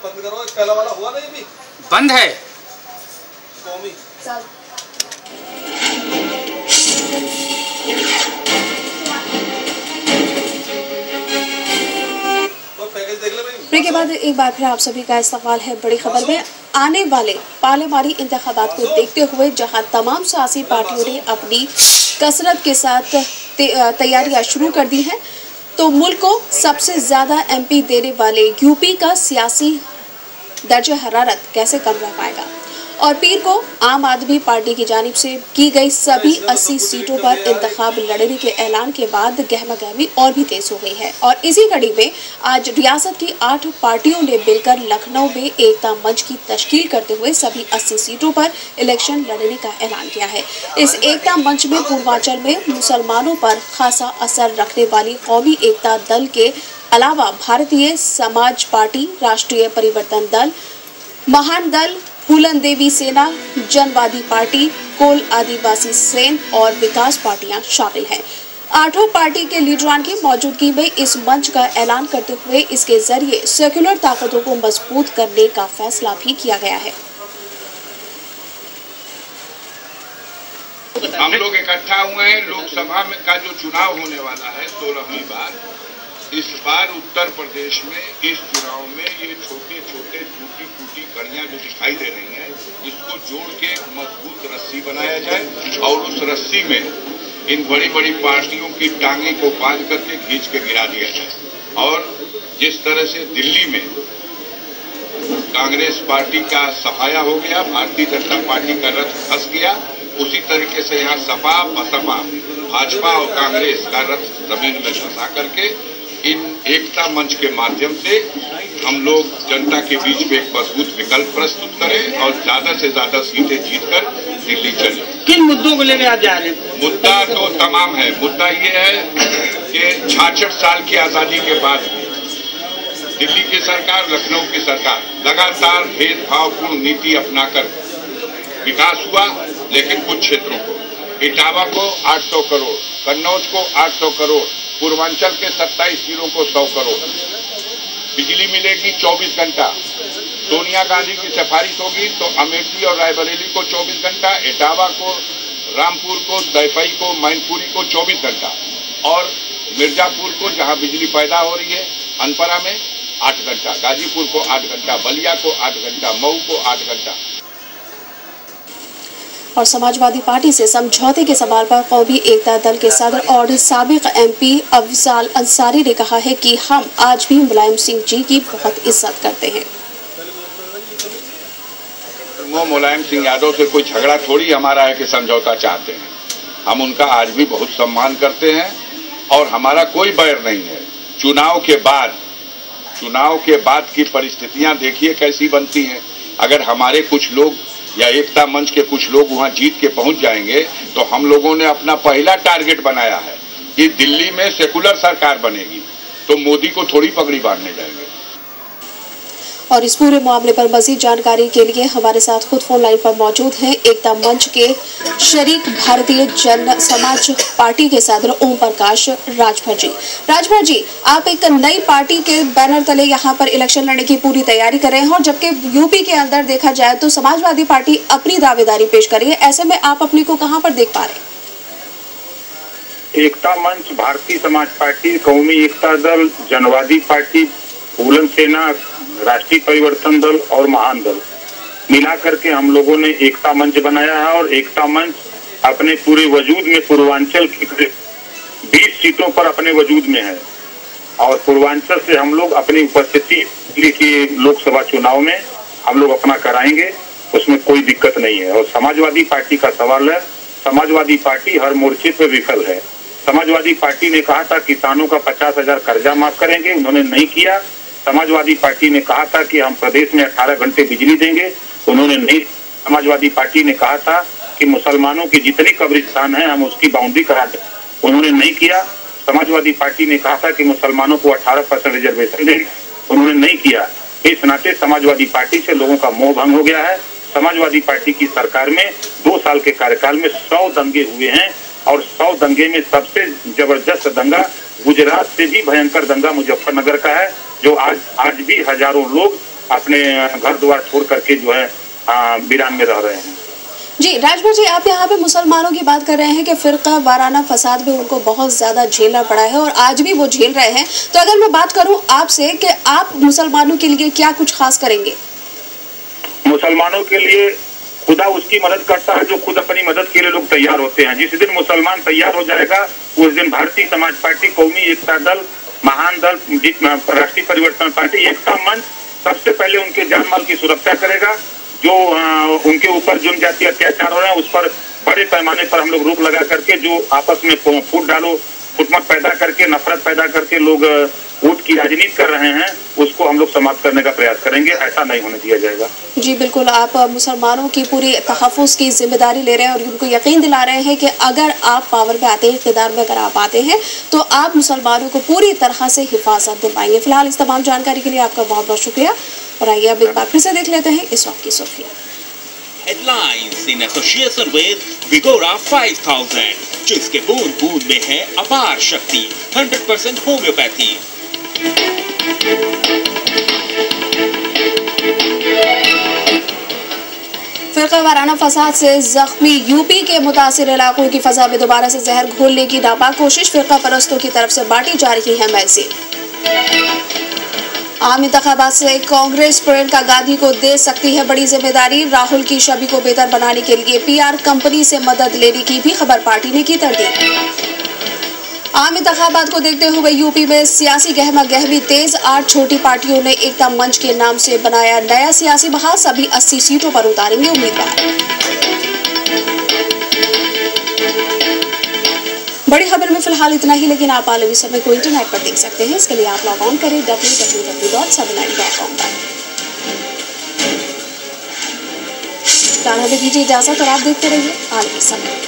बंद करो, पहला वाला हुआ नहीं भी बंद है। कौमी के बाद एक बार फिर आप सभी का इस्तकबाल है बड़ी खबर में। आने वाले पार्लियामानी इंतखाबात को देखते हुए जहां तमाम सियासी पार्टियों ने अपनी कसरत के साथ तैयारियां शुरू कर दी हैं, तो मुल्क को सबसे ज्यादा एमपी देने वाले यूपी का सियासी दर्जा हरारत कैसे कम रह पाएगा। और पीर को आम आदमी पार्टी की जानिब से की गई सभी 80 सीटों पर इंतखाब लड़ने के ऐलान के बाद गहमागहमी और भी तेज हो गई है। और इसी कड़ी में आज रियासत की 8 पार्टियों ने मिलकर लखनऊ में एकता मंच की तश्कील करते हुए सभी 80 सीटों पर इलेक्शन लड़ने का ऐलान किया है। इस एकता मंच में पूर्वांचल में मुसलमानों पर खासा असर रखने वाली कौमी एकता दल के अलावा भारतीय समाज पार्टी, राष्ट्रीय परिवर्तन दल, महान दल, फूलन देवी सेना, जनवादी पार्टी, कोल आदिवासी सेन और विकास पार्टियां शामिल हैं। 8 पार्टी के लीडरान की मौजूदगी में इस मंच का ऐलान करते हुए इसके जरिए सेक्युलर ताकतों को मजबूत करने का फैसला भी किया गया है। हम लोग इकट्ठा हुए हैं। लोकसभा में का जो चुनाव होने वाला है 16वीं बार, इस बार उत्तर प्रदेश में इस चुनाव में ये छोटे छोटे टूटी फूटी कड़ियां जो दिखाई दे रही हैं, इसको जोड़ के एक मजबूत रस्सी बनाया जाए और उस रस्सी में इन बड़ी बड़ी पार्टियों की टांगे को बांध करके खींच के गिरा दिया जाए। और जिस तरह से दिल्ली में कांग्रेस पार्टी का सफाया हो गया, भारतीय जनता पार्टी का रथ फंस गया, उसी तरीके से यहाँ सपा बसपा, भाजपा और कांग्रेस का रथ जमीन में धंसा करके इन एकता मंच के माध्यम से हम लोग जनता के बीच में एक मजबूत विकल्प प्रस्तुत करें और ज्यादा से ज्यादा सीटें जीतकर दिल्ली चले। किन मुद्दों को लेकर आप जा रहे हैं? मुद्दा तो तमाम है। मुद्दा ये है कि 66 साल की आजादी के बाद दिल्ली की सरकार, लखनऊ की सरकार लगातार भेदभावपूर्ण नीति अपनाकर विकास हुआ, लेकिन कुछ क्षेत्रों को, इटावा को 800 करोड़, कन्नौज को 800 करोड़, पूर्वांचल के 27 जिलों को 100 करोड़, बिजली मिलेगी 24 घंटा, सोनिया गांधी की सिफारिश होगी तो अमेठी और रायबरेली को 24 घंटा, इटावा को, रामपुर को, दैफई को, मैनपुरी को 24 घंटा और मिर्जापुर को जहां बिजली पैदा हो रही है अनपरा में 8 घंटा, गाजीपुर को 8 घंटा, बलिया को 8 घंटा, मऊ को 8 घंटा। और समाजवादी पार्टी से समझौते के सवाल पर कौमी एकता दल के सदर और साबिक एमपी अफजाल अंसारी ने कहा है कि हम आज भी मुलायम सिंह जी की बहुत इज्जत करते हैं। वो मुलायम सिंह यादव से कोई झगड़ा थोड़ी हमारा है कि समझौता चाहते हैं। हम उनका आज भी बहुत सम्मान करते हैं और हमारा कोई बैर नहीं है। चुनाव के बाद की परिस्थितियां देखिए कैसी बनती हैं। अगर हमारे कुछ लोग या एकता मंच के कुछ लोग वहां जीत के पहुंच जाएंगे तो हम लोगों ने अपना पहला टारगेट बनाया है कि दिल्ली में सेकुलर सरकार बनेगी, तो मोदी को थोड़ी पगड़ी बांधने जाएंगे। और इस पूरे मामले पर मजीद जानकारी के लिए हमारे साथ खुद फोन लाइन पर मौजूद हैं एकता मंच के शरीक भारतीय जन समाज पार्टी के सदर ओम प्रकाश राजभर जी। राजभर जी, आप एक नई पार्टी के बैनर तले यहाँ पर इलेक्शन लड़ने की पूरी तैयारी कर रहे हैं और जबकि यूपी के अंदर देखा जाए तो समाजवादी पार्टी अपनी दावेदारी पेश कर रही है, ऐसे में आप अपने को कहाँ पर देख पा रहे हैं? एकता मंच, भारतीय समाज पार्टी, कौमी एकता दल, जनवादी पार्टी, फूलन सेना, राष्ट्रीय परिवर्तन दल और महान दल मिला करके हम लोगों ने एकता मंच बनाया है। और एकता मंच अपने पूरे वजूद में पूर्वांचल की 20 सीटों पर अपने वजूद में है और पूर्वांचल से हम लोग अपनी उपस्थिति के लोकसभा चुनाव में हम लोग अपना कराएंगे, उसमें कोई दिक्कत नहीं है। और समाजवादी पार्टी का सवाल है, समाजवादी पार्टी हर मोर्चे पर विफल है। समाजवादी पार्टी ने कहा था किसानों का 50,000 कर्जा माफ करेंगे, उन्होंने नहीं किया। समाजवादी पार्टी ने कहा था कि हम प्रदेश में 18 घंटे बिजली देंगे, उन्होंने नहीं। समाजवादी पार्टी ने कहा था कि मुसलमानों की जितनी कब्रिस्तान है हम उसकी बाउंड्री करा दें, उन्होंने नहीं किया। समाजवादी पार्टी ने कहा था कि मुसलमानों को 18% रिजर्वेशन देंगे, उन्होंने नहीं किया। इस नाते समाजवादी पार्टी से लोगों का मोह भंग हो गया है। समाजवादी पार्टी की सरकार में 2 साल के कार्यकाल में 100 दंगे हुए हैं और 100 दंगे में सबसे जबरदस्त दंगा, गुजरात से भी भयंकर दंगा मुजफ्फरनगर का है, जो आज भी हजारों लोग अपने घर द्वार छोड़ करके जो है वीरान में रह रहे हैं। जी राजभर जी, आप यहाँ पे मुसलमानों की बात कर रहे हैं कि फिरका वाराना फसाद में उनको बहुत ज्यादा झेलना पड़ा है और आज भी वो झेल रहे हैं, तो अगर मैं बात करूँ आपसे कि आप मुसलमानों के लिए क्या कुछ खास करेंगे? मुसलमानों के लिए खुदा उसकी मदद करता है जो खुद अपनी मदद के लिए लोग तैयार होते हैं। जिस दिन मुसलमान तैयार हो जाएगा उस दिन भारतीय समाज पार्टी, कौमी एकता दल, महान दल, राष्ट्रीय परिवर्तन पार्टी, एकता मंच सबसे पहले उनके जान माल की सुरक्षा करेगा। जो उनके ऊपर जुर्म जाति अत्याचार हो रहा है उस पर बड़े पैमाने पर हम लोग रोक लगा करके, जो आपस में फूट डालो, फुटमत पैदा करके, नफरत पैदा करके लोग वोट की राजनीति कर रहे हैं, उसको हम लोग समाप्त करने का प्रयास करेंगे। ऐसा नहीं होने दिया जाएगा। जी बिल्कुल, आप मुसलमानों की पूरी तहफ़्फ़ुज़ की जिम्मेदारी ले रहे हैं और उनको यकीन दिला रहे हैं कि अगर आप पावर पे आते हैं, इक़्तिदार में अगर आप आते हैं तो आप मुसलमानों को पूरी तरह से हिफाजत दिलवाएंगे। फिलहाल इस तमाम जानकारी के लिए आपका बहुत बहुत शुक्रिया और आइए अब एक बार फिर से देख लेते हैं इस वक्त की सुर्खियां। Headlines in association with Vigora 5000, जिसके बूंद बूंद में है अपार शक्ति, 100% होम्योपैथी। फिरका वाराना फसाद से जख्मी यूपी के मुतासिर इलाकों की फजा में दोबारा से जहर घोलने की नापाक कोशिश, फिरका परस्तों की तरफ से बांटी जा रही है मैसेज। आम इंतखाबात से कांग्रेस प्रियंका गांधी को दे सकती है बड़ी जिम्मेदारी, राहुल की छवि को बेहतर बनाने के लिए पीआर कंपनी से मदद लेने की भी खबर पार्टी ने की तरदीद। आम इंतखाबात को देखते हुए यूपी में सियासी गहमा गहमी तेज, 8 छोटी पार्टियों ने एकता मंच के नाम से बनाया नया सियासी महाज, सभी 80 सीटों पर उतारेंगे उम्मीदवार। बड़ी खबर में फिलहाल इतना ही, लेकिन आप आलमी समय को इंटरनेट पर देख सकते हैं। इसके लिए आप लॉग ऑन करें www.790.com पर। दीजिए इजाजत और आप देखते रहिए आलमी समय।